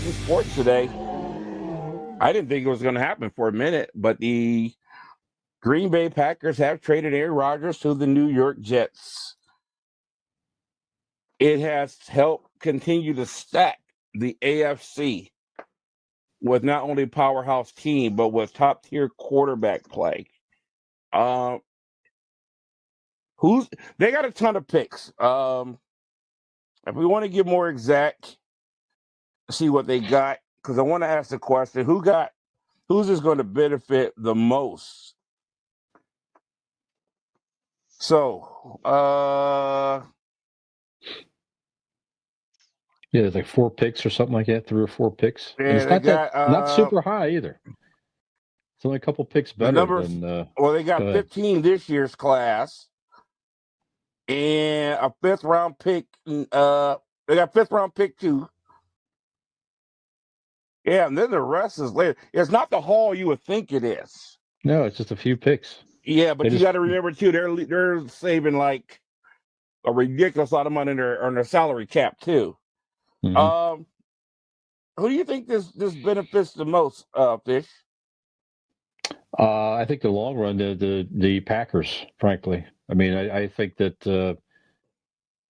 watching sports today, I didn't think it was going to happen for a minute, but the Green Bay Packers have traded Aaron Rodgers to the New York Jets. It has helped continue to stack the AFC with not only a powerhouse team, but with top tier quarterback play. They got a ton of picks. If we want to get more exact, see what they got, because I want to ask the question: who's this going to benefit the most? So, yeah, there's like 4 picks or something like that, 3 or 4 picks. yeah, And it's not super high either. It's only a couple picks better than. They got 15 this year's class, and a 5th round pick. They got 5th round pick too. Yeah, and then the rest is later. It's not the haul you would think it is. No, it's just a few picks. Yeah, but you got to remember too, they're saving like a ridiculous lot of money on their salary cap too. Mm-hmm. Who do you think this benefits the most, Fish? I think the long run, the Packers. Frankly, I mean, I think that.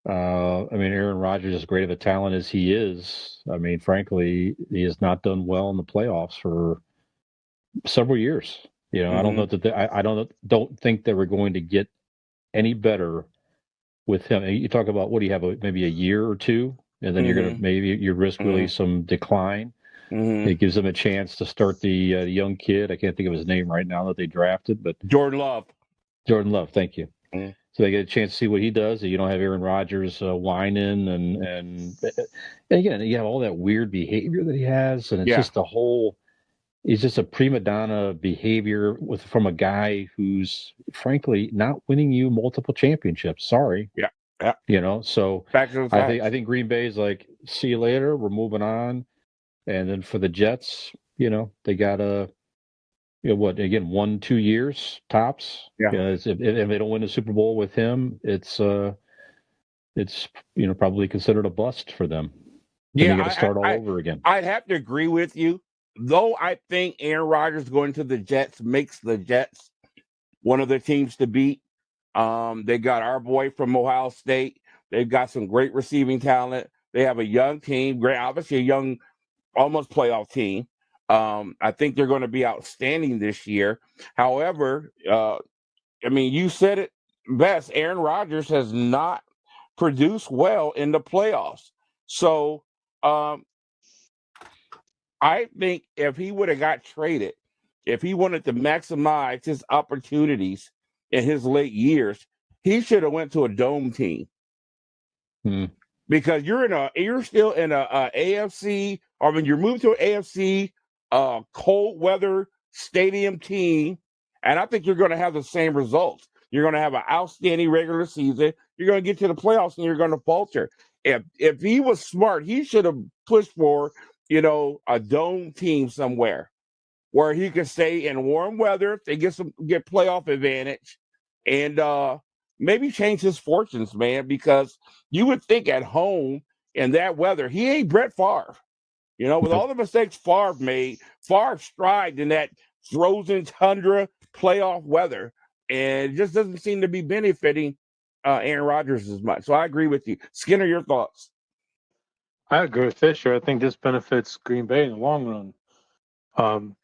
I mean, Aaron Rodgers, as great of a talent as he is, I mean, frankly, he has not done well in the playoffs for several years. You know, mm-hmm. I don't know that I don't think that we're going to get any better with him. You talk about what do you have, maybe a year or two, and then mm-hmm. you risk really some decline. Mm-hmm. It gives them a chance to start the young kid. I can't think of his name right now that they drafted, but Jordan Love. Thank you. Mm-hmm. So they get a chance to see what he does. You don't have Aaron Rodgers whining and again, you have all that weird behavior that he has, and it's just he's just a prima donna behavior from a guy who's frankly not winning you multiple championships. Sorry. Yeah. You know, so I think Green Bay is like, see you later. We're moving on. And then for the Jets, you know, they got 1-2 years tops. Yeah. If they don't win the Super Bowl with him, it's probably considered a bust for them. Yeah, you got to start all over again. I'd have to agree with you, though. I think Aaron Rodgers going to the Jets makes the Jets one of the teams to beat. They got our boy from Ohio State. They've got some great receiving talent. They have a young team, obviously a young, almost playoff team. I think they're going to be outstanding this year. However, I mean, you said it best. Aaron Rodgers has not produced well in the playoffs. So I think if he would have got traded, if he wanted to maximize his opportunities in his late years, he should have went to a dome team. Because you're still in a AFC, or when you're moved to an AFC cold weather stadium team, and I think you're going to have the same results. You're going to have an outstanding regular season. You're going to get to the playoffs and you're going to falter. If he was smart, he should have pushed for, a dome team somewhere where he could stay in warm weather. They get playoff advantage, and maybe change his fortunes, man. Because you would think at home in that weather, he ain't Brett Favre. With all the mistakes Favre made, Favre strived in that frozen tundra playoff weather, and it just doesn't seem to be benefiting Aaron Rodgers as much. So I agree with you. Skinner, your thoughts? I agree with Fisher. I think this benefits Green Bay in the long run.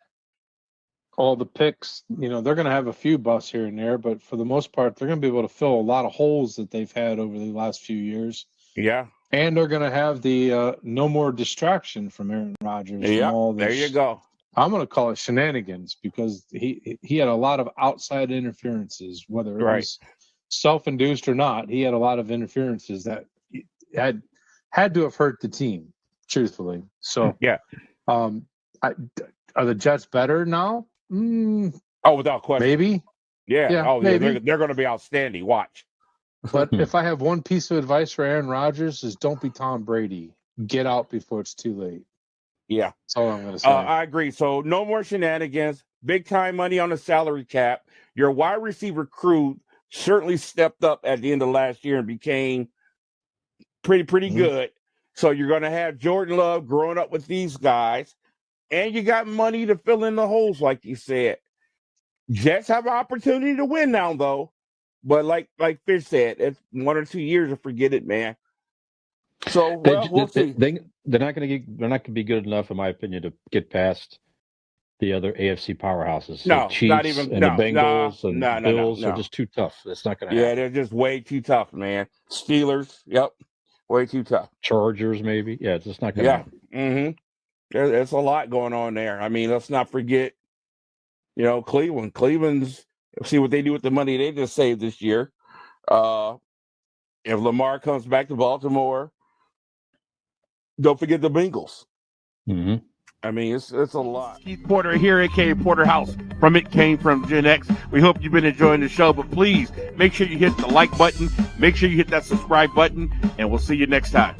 All the picks, they're going to have a few busts here and there, but for the most part, they're going to be able to fill a lot of holes that they've had over the last few years. Yeah. And they're going to have the no more distraction from Aaron Rodgers. Yeah, from all this, there you go. I'm going to call it shenanigans, because he had a lot of outside interferences, whether it was self-induced or not. He had a lot of interferences that had to have hurt the team, truthfully. So, yeah. Are the Jets better now? Without question. Maybe. Yeah. Maybe. They're going to be outstanding. Watch. But if I have one piece of advice for Aaron Rodgers, is don't be Tom Brady. Get out before it's too late. Yeah. That's all I'm going to say. I agree. So no more shenanigans. Big time money on the salary cap. Your wide receiver crew certainly stepped up at the end of last year and became pretty good. So you're going to have Jordan Love growing up with these guys, and you got money to fill in the holes, like you said. Jets have an opportunity to win now, though. But like Fish said, it's 1 or 2 years to forget it, man. So we'll see. They're not going to be good enough, in my opinion, to get past the other AFC powerhouses. No, the Chiefs not even. and No, the Bengals and no. Bills are just too tough. It's not going to happen. They're just way too tough, man. Steelers, yep, way too tough. Chargers, maybe. Yeah, it's just not going to happen. Mm-hmm. There's a lot going on there. I mean, let's not forget, Cleveland. Cleveland's, see what they do with the money they just saved this year. If Lamar comes back to Baltimore, don't forget the Bengals. Mm-hmm. I mean, it's a lot. Keith Porter here, aka Porterhouse from It Came From GenX. We hope you've been enjoying the show, but please make sure you hit the like button, make sure you hit that subscribe button, and we'll see you next time.